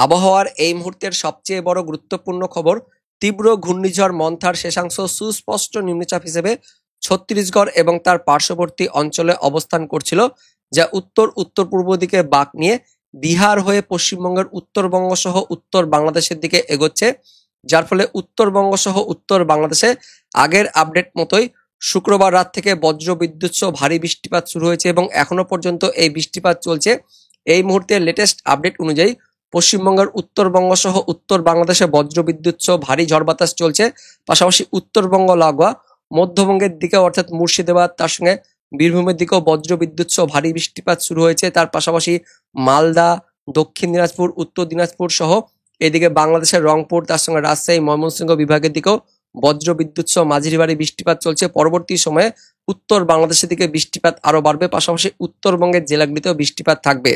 আবহাওয়ার এই মুহূর্তের সবচেয়ে বড় গুরুত্বপূর্ণ খবর, তীব্র ঘূর্ণিঝড় মন্থার শেষাংশ সুস্পষ্ট নিম্নচাপ হিসেবে ছত্তিশগড় এবং তার পার্শ্ববর্তী অঞ্চলে অবস্থান করছিল, যা উত্তর উত্তর পূর্ব দিকে বাঁক নিয়ে বিহার হয়ে পশ্চিমবঙ্গের উত্তরবঙ্গ সহ উত্তর বাংলাদেশের দিকে এগোচ্ছে। যার ফলে উত্তরবঙ্গ সহ উত্তর বাংলাদেশে আগের আপডেট মতোই শুক্রবার রাত থেকে বজ্র বিদ্যুৎ সহ ভারী বৃষ্টিপাত শুরু হয়েছে এবং এখনো পর্যন্ত এই বৃষ্টিপাত চলছে। এই মুহূর্তে লেটেস্ট আপডেট অনুযায়ী পশ্চিমবঙ্গের উত্তরবঙ্গ সহ উত্তর বাংলাদেশে বজ্রবিদ্যুৎ সহ ভারী ঝড় বাতাস চলছে। পাশাপাশি উত্তরবঙ্গ লাগোয়া মধ্যবঙ্গের দিকে অর্থাৎ মুর্শিদাবাদ, তার সঙ্গে বীরভূমের দিকেও বজ্রবিদ্যুৎ সহ ভারী বৃষ্টিপাত শুরু হয়েছে। তার পাশাপাশি মালদা, দক্ষিণ দিনাজপুর, উত্তর দিনাজপুর সহ এদিকে বাংলাদেশের রংপুর, তার সঙ্গে রাজশাহী, ময়মনসিংহ বিভাগের দিকেও বজ্রবিদ্যুৎ সহ মাঝারি ভারী বৃষ্টিপাত চলছে। পরবর্তী সময়ে উত্তর বাংলাদেশের দিকে বৃষ্টিপাত আরো বাড়বে, পাশাপাশি উত্তরবঙ্গের জেলাগুলিতেও বৃষ্টিপাত থাকবে।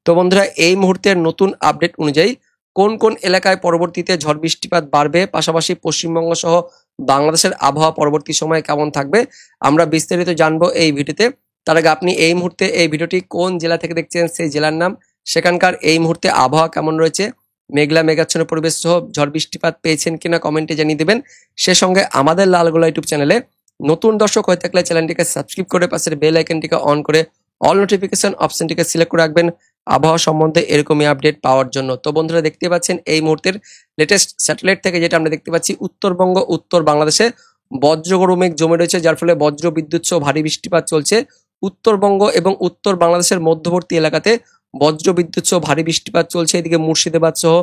তো বন্ধুরা, এই মুহূর্তের নতুন আপডেট অনুযায়ী কোন কোন এলাকায় পরবর্তীতে ঝড় বৃষ্টিপাত বাড়বে, পাশাপাশি পশ্চিমবঙ্গ সহ বাংলাদেশের আবহাওয়া পরবর্তী সময়ে কেমন থাকবে, আমরা বিস্তারিত জানবো এই ভিডিওতে। তার আগে আপনি এই মুহূর্তে এই ভিডিওটি কোন জেলা থেকে দেখছেন, সেই জেলার নাম, সেখানকার এই মুহূর্তে আবহাওয়া কেমন রয়েছে, মেঘলা মেঘাচ্ছন্ন পরিবেশ সহ ঝড় বৃষ্টিপাত পেয়েছেন কিনা কমেন্টে জানিয়ে দেবেন। সে সঙ্গে আমাদের লালগোলা ইউটিউব চ্যানেলে নতুন দর্শক হয়ে থাকলে চ্যানেলটিকে সাবস্ক্রাইব করে পাশের বেল আইকনটিকে অন করে অল নোটিফিকেশন অপশনটিকে সিলেক্ট করে রাখবেন আবহাওয়া সম্বন্ধে এরকমই আপডেট পাওয়ার জন্য। তো বন্ধুরা, দেখতে পাচ্ছেন এই মুহূর্তের লেটেস্ট স্যাটেলাইট থেকে যেটা আমরা দেখতে পাচ্ছি, উত্তরবঙ্গ উত্তর বাংলাদেশে বজ্রগড় মেঘ জমে রয়েছে, যার ফলে বজ্র বিদ্যুৎ সহ ভারী বৃষ্টিপাত চলছে। উত্তরবঙ্গ এবং উত্তর বাংলাদেশের মধ্যবর্তী এলাকাতে বজ্র বিদ্যুৎ সহ ভারী বৃষ্টিপাত চলছে। এদিকে মুর্শিদাবাদ সহ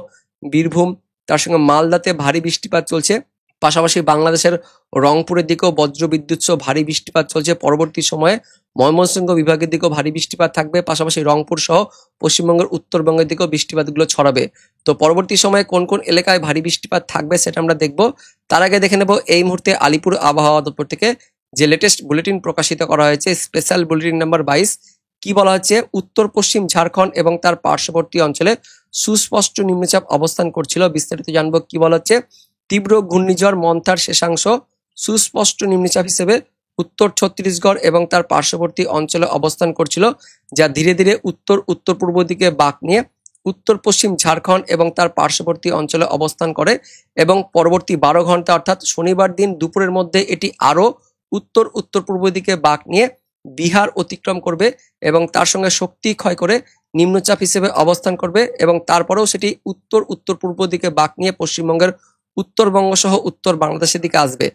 বীরভূম, তার সঙ্গে মালদাতে ভারী বৃষ্টিপাত চলছে। পাশাপাশি বাংলাদেশের রংপুরের দিকেও বজ্র বিদ্যুৎ সহ ভারী বৃষ্টিপাত চলছে। পরবর্তী সময়ে ময়মনসিংহ বিভাগের দিকেও ভারী বৃষ্টিপাত থাকবে, পাশাপাশি রংপুর সহ পশ্চিমবঙ্গের উত্তরবঙ্গের দিকেও বৃষ্টিপাতগুলো ছড়াবে। তো পরবর্তী সময়ে কোন কোন এলাকায় ভারী বৃষ্টিপাত থাকবে সেটা আমরা দেখব। তার আগে দেখে নেব এই মুহূর্তে আলিপুর আবহাওয়া দপ্তর থেকে যে লেটেস্ট বুলেটিন প্রকাশিত করা হয়েছে, স্পেশাল বুলেটিন নাম্বার 22। কি বলা হচ্ছে, উত্তর পশ্চিম ঝাড়খণ্ড এবং তার পার্শ্ববর্তী অঞ্চলে সুস্পষ্ট নিম্নচাপ অবস্থান করছিল। বিস্তারিত জানবো কি বলা হচ্ছে। তীব্র ঘূর্ণিঝড় মন্থার শেষাংশ সুস্পষ্ট নিম্নচাপ হিসেবে উত্তর ছত্তিশগড় এবং তার পার্শ্ববর্তী অঞ্চলে অবস্থান করছিল, যা ধীরে ধীরে উত্তর উত্তর পূর্ব দিকে বাঁক নিয়ে উত্তর পশ্চিম ঝাড়খণ্ড এবং তার পার্শ্ববর্তী অঞ্চলে অবস্থান করে এবং পরবর্তী 12 ঘন্টা অর্থাৎ শনিবার দিন দুপুরের মধ্যে এটি আরো উত্তর উত্তর পূর্ব দিকে বাঁক নিয়ে বিহার অতিক্রম করবে এবং তার সঙ্গে শক্তি ক্ষয় করে নিম্নচাপ হিসেবে অবস্থান করবে এবং তারপরেও সেটি উত্তর উত্তর পূর্ব দিকে বাঁক নিয়ে পশ্চিমবঙ্গের উত্তরবঙ্গ সহ উত্তর বাংলাদেশের দিকে আসবে,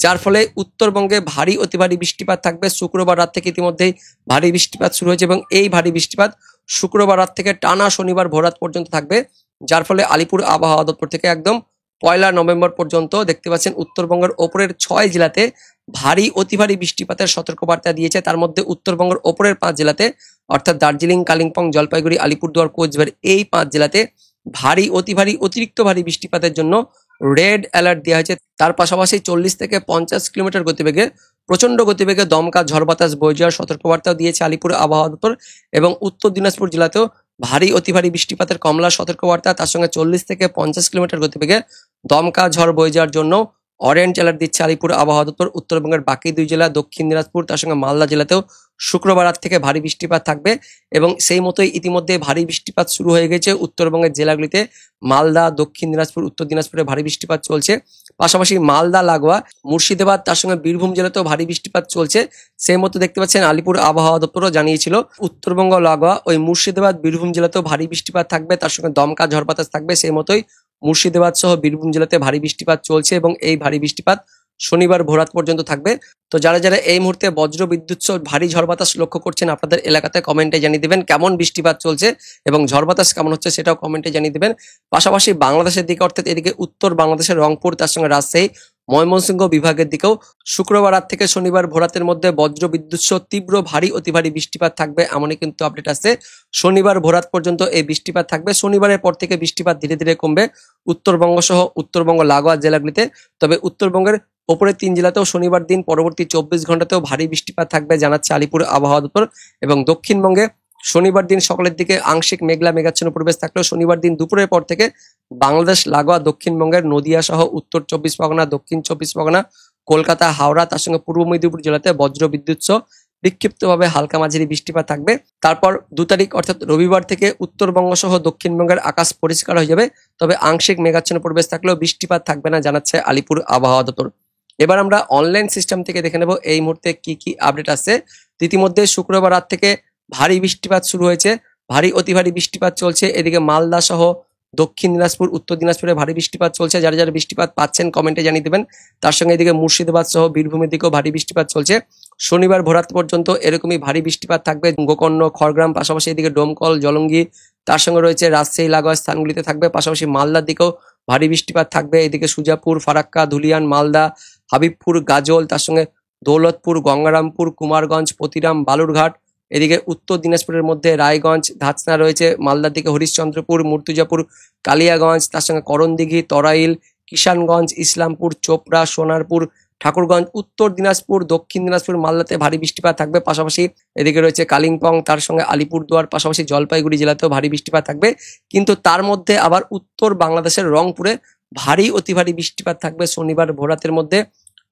যার ফলে উত্তরবঙ্গে ভারী অতি ভারী বৃষ্টিপাত থাকবে। শুক্রবার রাত থেকে ইতিমধ্যেই ভারী বৃষ্টিপাত শুরু হয়েছে এবং এই ভারী বৃষ্টিপাত শুক্রবার রাত থেকে টানা শনিবার ভোররাত পর্যন্ত থাকবে, যার ফলে আলিপুর আবহাওয়া দপ্তর থেকে একদম 1 নভেম্বর পর্যন্ত দেখতে পাচ্ছেন উত্তরবঙ্গের ওপরের 6 জেলাতে ভারী অতি ভারী বৃষ্টিপাতের সতর্কবার্তা দিয়েছে। তার মধ্যে উত্তরবঙ্গের ওপরের 5 জেলাতে অর্থাৎ দার্জিলিং, কালিম্পং, জলপাইগুড়ি, আলিপুরদুয়ার, কোচবিহার, এই 5 জেলাতে ভারী অতি ভারী অতিরিক্ত ভারী বৃষ্টিপাতের জন্য রেড অ্যালার্ট দেওয়া হয়েছে। তার পাশাপাশি 40 থেকে 50 কিলোমিটার গতিবেগে প্রচন্ড গতিবেগে দমকা ঝড় বাতাস বয়ে যাওয়ার সতর্কবার্তাও দিয়েছে আলিপুর আবহাওয়া দপ্তর এবং উত্তর দিনাজপুর জেলাতেও ভারী অতি ভারী বৃষ্টিপাতের কমলা সতর্কবার্তা, তার সঙ্গে 40 থেকে 50 কিলোমিটার গতিবেগে দমকা ঝড় বয়ে যাওয়ার জন্য অরেঞ্জ অ্যালার্ট দিচ্ছে আলিপুর আবহাওয়া দপ্তর। উত্তরবঙ্গের বাকি 2 জেলা দক্ষিণ দিনাজপুর, তার সঙ্গে মালদা জেলাতেও শুক্রবার রাত থেকে ভারী বৃষ্টিপাত থাকবে এবং সেই মতোই ইতিমধ্যে ভারী বৃষ্টিপাত শুরু হয়ে গেছে উত্তরবঙ্গের জেলাগুলিতে। মালদা, দক্ষিণ দিনাজপুর, উত্তর দিনাজপুরে ভারী বৃষ্টিপাত চলছে। পাশাপাশি মালদা লাগোয়া মুর্শিদাবাদ, তার সঙ্গে বীরভূম জেলাতেও ভারী বৃষ্টিপাত চলছে। সেই মতো দেখতে পাচ্ছেন আলিপুর আবহাওয়া দপ্তরও জানিয়েছিল উত্তরবঙ্গ লাগোয়া ওই মুর্শিদাবাদ, বীরভূম জেলাতেও ভারী বৃষ্টিপাত থাকবে, তার সঙ্গে দমকা ঝড় বাতাস থাকবে। সেই মতোই মুর্শিদাবাদ সহ বীরভূম জেলাতে ভারী বৃষ্টিপাত চলছে এবং এই ভারী বৃষ্টিপাত শনিবার ভোররাত পর্যন্ত থাকবে। তো যারা যারা এই মুহূর্তে বজ্র বিদ্যুৎ সহ ভারী ঝড় বাতাস লক্ষ্য করছেন আপনাদের এলাকাতে কমেন্টে জানিয়ে দিবেন কেমন বৃষ্টিপাত চলছে এবং ঝড় বাতাস কেমন হচ্ছে সেটাও কমেন্টে জানিয়ে দিবেন। পাশাপাশি বাংলাদেশের দিকে অর্থাৎ এদিকে উত্তর বাংলাদেশের রংপুর, তার সঙ্গে রাজশাহী, ময়মনসিংহ বিভাগের দিকেও শুক্রবার রাত থেকে শনিবার ভোররাতের মধ্যে বজ্র বিদ্যুৎ সহ তীব্র ভারী অতি ভারী বৃষ্টিপাত থাকবে, এমনই কিন্তু আপডেট আছে। শনিবার ভোররাত পর্যন্ত এই বৃষ্টিপাত থাকবে। শনিবারের পর থেকে বৃষ্টিপাত ধীরে ধীরে কমবে উত্তরবঙ্গ সহ উত্তরবঙ্গ লাগোয়া জেলাগুলিতে। তবে উত্তরবঙ্গের ওপরের 3 জেলাতেও শনিবার দিন পরবর্তী 24 ঘন্টাতেও ভারী বৃষ্টিপাত থাকবে জানাচ্ছে আলিপুর আবহাওয়া দপ্তর এবং দক্ষিণবঙ্গে শনিবার দিন সকালের দিকে আংশিক মেঘলা মেঘাচ্ছন্ন পরিবেশ থাকলেও শনিবার দিন দুপুরের পর থেকে বাংলাদেশ লাগোয়া দক্ষিণবঙ্গের নদিয়া সহ উত্তর 24 পরগনা, দক্ষিণ 24 পরগনা, কলকাতা, হাওড়া, তার সঙ্গে পূর্ব মেদিনীপুর জেলাতে বজ্র বিদ্যুৎ সহ বিক্ষিপ্তভাবে হালকা মাঝারি বৃষ্টিপাত থাকবে। তারপর 2 তারিখ অর্থাৎ রবিবার থেকে উত্তরবঙ্গ সহ দক্ষিণবঙ্গের আকাশ পরিষ্কার হয়ে যাবে, তবে আংশিক মেঘাচ্ছন্ন পরিবেশ থাকলেও বৃষ্টিপাত থাকবে না জানাচ্ছে আলিপুর আবহাওয়া দপ্তর। এবার আমরা অনলাইন সিস্টেম থেকে দেখে নেব এই মুহূর্তে কি কি আপডেট আছে। ইতিমধ্যে শুক্রবার রাত থেকে ভারী বৃষ্টিপাত শুরু হয়েছে, ভারী অতি ভারী বৃষ্টিপাত চলছে। এদিকে মালদা সহ দক্ষিণ দিনাজপুর, উত্তর দিনাজপুরে ভারী বৃষ্টিপাত চলছে। যারা যারা বৃষ্টিপাত পাচ্ছেন কমেন্টে জানিয়ে দেবেন। তার সঙ্গে এদিকে মুর্শিদাবাদ সহ বীরভূমের দিকেও ভারী বৃষ্টিপাত চলছে। শনিবার ভোরাত পর্যন্ত এরকমই ভারী বৃষ্টিপাত থাকবে গোকর্ণ, খড়গ্রাম, পাশাপাশি এদিকে ডোমকল, জলঙ্গি, তার সঙ্গে রয়েছে রাজশাহী লাগোয়া স্থানগুলিতে থাকবে। পাশাপাশি মালদার দিকেও ভারী বৃষ্টিপাত থাকবে। এদিকে সুজাপুর, ফারাক্কা, ধুলিয়ান, মালদা, হাবিবপুর, গাজল, তার সঙ্গে দৌলতপুর, গঙ্গারামপুর, কুমারগঞ্জ, পতিরাম, বালুরঘাট, এদিকে উত্তর দিনাজপুরের মধ্যে রায়গঞ্জ, ধাচনা রয়েছে, মালদার দিকে হরিশ্চন্দ্রপুর, মূর্তিজাপুর, কালিয়াগঞ্জ, তার সঙ্গে করণদিঘি, তরাইল, কিষানগঞ্জ, ইসলামপুর, চোপড়া, সোনারপুর, ঠাকুরগঞ্জ, উত্তর দিনাজপুর, দক্ষিণ দিনাজপুর, মালদাতে ভারী বৃষ্টিপাত থাকবে। পাশাপাশি এদিকে রয়েছে কালিম্পং, তার সঙ্গে আলিপুরদুয়ার, পাশাপাশি জলপাইগুড়ি জেলাতেও ভারী বৃষ্টিপাত থাকবে। কিন্তু তার মধ্যে আবার উত্তর বাংলাদেশের রংপুরে ভারী অতি ভারী বৃষ্টিপাত থাকবে শনিবার ভোরাতের মধ্যে।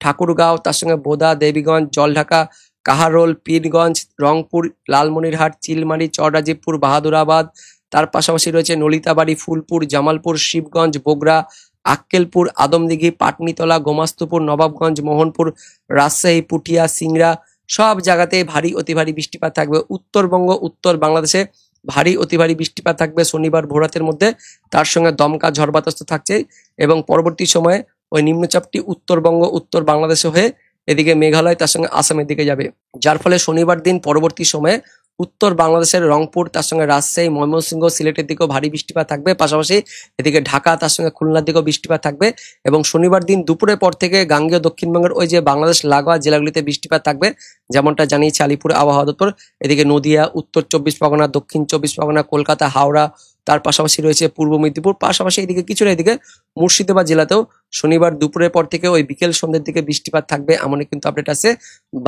ঠাকুরগাঁও, তার সঙ্গে বোদা, দেবীগঞ্জ, জলঢাকা, কাহারোল, পীরগঞ্জ, রংপুর, লালমনিরহাট, চিলমারি, চররাজীবপুর, বাহাদুরাবাদ, তার পাশাপাশি রয়েছে নলিতাবাড়ি, ফুলপুর, জামালপুর, শিবগঞ্জ, বগুড়া, আক্কেলপুর, আদমদিঘি, পাটনিতলা, গোমাস্তুপুর, নবাবগঞ্জ, মোহনপুর, রাজশাহী, পুঠিয়া, সিংড়া, সব জায়গাতে ভারী অতি ভারী বৃষ্টিপাত থাকবে। উত্তরবঙ্গ, উত্তর বাংলাদেশে ভারী অতি ভারী বৃষ্টিপাত থাকবে শনিবার ভোরাতের মধ্যে। তার সঙ্গে দমকা ঝড় বাতাস তো থাকছেই, এবং পরবর্তী সময়ে ওই নিম্নচাপটি উত্তরবঙ্গ, উত্তর বাংলাদেশে হয়ে এদিকে মেঘালয়, তার সঙ্গে আসামের দিকে যাবে। যার ফলে শনিবার দিন পরবর্তী সময়ে উত্তর বাংলাদেশের রংপুর, তার সঙ্গে রাজশাহী, ময়মনসিংহ, সিলেটের দিকেও ভারী বৃষ্টিপাত থাকবে। পাশাপাশি এদিকে ঢাকা, তার সঙ্গে খুলনার দিকেও বৃষ্টিপাত থাকবে। এবং শনিবার দিন দুপুরের পর থেকে গাঙ্গেয় দক্ষিণবঙ্গের ওই যে বাংলাদেশ লাগোয়া জেলাগুলিতে বৃষ্টিপাত থাকবে, যেমনটা জানিয়েছে আলিপুর আবহাওয়া দপ্তর। এদিকে নদিয়া, উত্তর 24 পরগনা, দক্ষিণ 24 পরগনা, কলকাতা, হাওড়া, তার পাশাপাশি রয়েছে পূর্ব মেদিনীপুর, পাশাপাশি এদিকে কিছুটা এদিকে মুর্শিদাবাদ জেলাতেও শনিবার দুপুরের পর থেকে ওই বিকেল সন্ধ্যের দিকে বৃষ্টিপাত থাকবে, এমনই কিন্তু আপডেট আছে।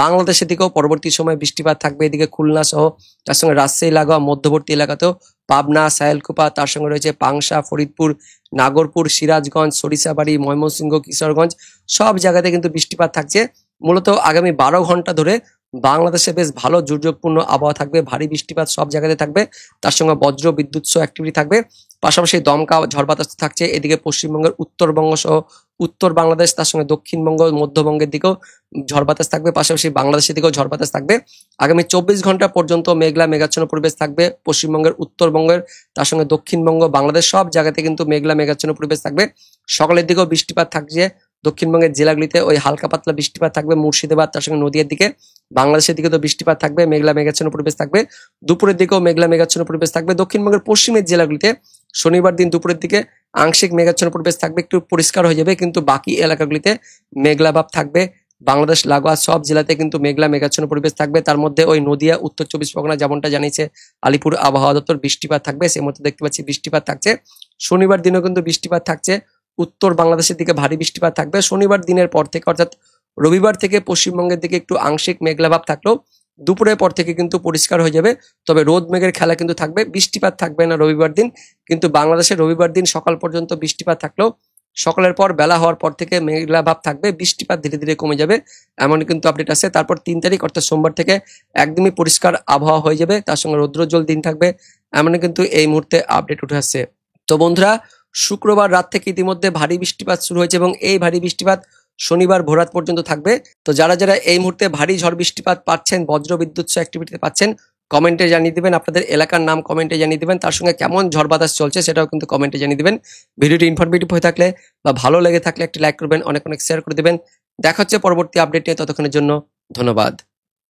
বাংলাদেশের দিকেও পরবর্তী সময় বৃষ্টিপাত থাকবে। এদিকে খুলনা সহ তার সঙ্গে রাজশাহী লাগোয়া মধ্যবর্তী এলাকাতেও পাবনা, সাহেলকুপা, তার সঙ্গে রয়েছে পাংশা, ফরিদপুর, নাগরপুর, সিরাজগঞ্জ, সরিষাবাড়ি, ময়মনসিংহ, কিশোরগঞ্জ, সব জায়গাতে কিন্তু বৃষ্টিপাত থাকছে। মূলত আগামী 12 ঘন্টা ধরে বাংলাদেশে বেশ ভালো দুর্যোগপূর্ণ আবহাওয়া থাকবে, ভারী বৃষ্টিপাত সব জায়গাতে থাকবে, তার সঙ্গে বজ্র বিদ্যুৎ সহ অ্যাক্টিভিটি থাকবে। পাশাপাশি দমকা ঝড় বাতাস থাকছে। এদিকে পশ্চিমবঙ্গের উত্তরবঙ্গ সহ উত্তর বাংলাদেশ, তার সঙ্গে দক্ষিণবঙ্গ, মধ্যবঙ্গের দিকেও ঝড় বাতাস থাকবে। পাশাপাশি বাংলাদেশের দিকেও ঝড় বাতাস থাকবে। আগামী 24 ঘন্টা পর্যন্ত মেঘলা মেঘাচ্ছন্ন পরিবেশ থাকবে পশ্চিমবঙ্গের, উত্তরবঙ্গের, তার সঙ্গে দক্ষিণবঙ্গ, বাংলাদেশ সব জায়গাতে কিন্তু মেঘলা মেঘাচ্ছন্ন পরিবেশ থাকবে। সকালের দিকেও বৃষ্টিপাত থাকছে। দক্ষিণবঙ্গের জেলাগুলিতে ওই হালকা পাতলা বৃষ্টিপাত থাকবে, মুর্শিদাবাদ, তার সঙ্গে নদীয়ার দিকে। বাংলাদেশের দিকে তো বৃষ্টিপাত থাকবে, মেঘলা মেঘাচ্ছন্ন পরিবেশ থাকবে। দুপুরের দিকেও মেঘলা মেঘাচ্ছন্ন পরিবেশ থাকবে। দক্ষিণবঙ্গের পশ্চিমের জেলাগুলিতে শনিবার দিন দুপুরের দিকে আংশিক মেঘাচ্ছন্ন পরিবেশ থাকবে, একটু পরিষ্কার হয়ে যাবে, কিন্তু বাকি এলাকাগুলিতে মেঘলা ভাব থাকবে। বাংলাদেশ লাগোয়া সব জেলাতে কিন্তু মেঘলা মেঘাচ্ছন্ন পরিবেশ থাকবে। তার মধ্যে ওই নদিয়া, উত্তর 24 পরগনা, যেমনটা জানিয়েছে আলিপুর আবহাওয়া দপ্তর, বৃষ্টিপাত থাকবে। সেই মধ্যে দেখতে পাচ্ছি বৃষ্টিপাত থাকছে। শনিবার দিনেও কিন্তু বৃষ্টিপাত থাকছে। উত্তর বাংলাদেশের দিকে ভারী বৃষ্টিপাত থাকবে শনিবার দিনের পর থেকে, অর্থাৎ রবিবার থেকে পশ্চিমবঙ্গের দিকে একটু আংশিক মেঘলা ভাব থাকলেও দুপুরের পর থেকে কিন্তু পরিষ্কার হয়ে যাবে। তবে রোদ মেঘের খেলা কিন্তু থাকবে, বৃষ্টিপাত থাকবে না রবিবার দিন। কিন্তু বাংলাদেশের রবিবার দিন সকাল পর্যন্ত বৃষ্টিপাত থাকলেও সকালের পর বেলা হওয়ার পর থেকে মেঘলা ভাব থাকবে, বৃষ্টিপাত ধীরে ধীরে কমে যাবে, এমন কিন্তু আপডেট আছে। তারপর 3 তারিখ অর্থাৎ সোমবার থেকে একদমই পরিষ্কার আবহাওয়া হয়ে যাবে, তার সঙ্গে রৌদ্রোজ্জ্বল দিন থাকবে, এমনই কিন্তু এই মুহূর্তে আপডেট উঠে আসছে। তো বন্ধুরা, শুক্রবার রাত থেকে ইতিমধ্যে ভারী বৃষ্টিপাত শুরু হয়েছে এবং এই ভারী বৃষ্টিপাত শনিবার ভোরাত পর্যন্ত থাকবে। তো যারা যারা এই মুহূর্তে ভারী ঝড় বৃষ্টিপাত পাচ্ছেন, বজ্র বিদ্যুৎ সহ অ্যাক্টিভিটি পাচ্ছেন, কমেন্টে জানিয়ে দিবেন। আপনাদের এলাকার নাম কমেন্টে জানিয়ে দিবেন, তার সঙ্গে কেমন ঝড় বাতাস চলছে সেটাও কিন্তু কমেন্টে জানিয়ে দিবেন। ভিডিওটি ইনফরমেটিভ হয়ে থাকলে বা ভালো লেগে থাকলে একটি লাইক করবেন, অনেক অনেক শেয়ার করে দিবেন। দেখা হচ্ছে পরবর্তী আপডেট নিয়ে, ততক্ষণের জন্য ধন্যবাদ।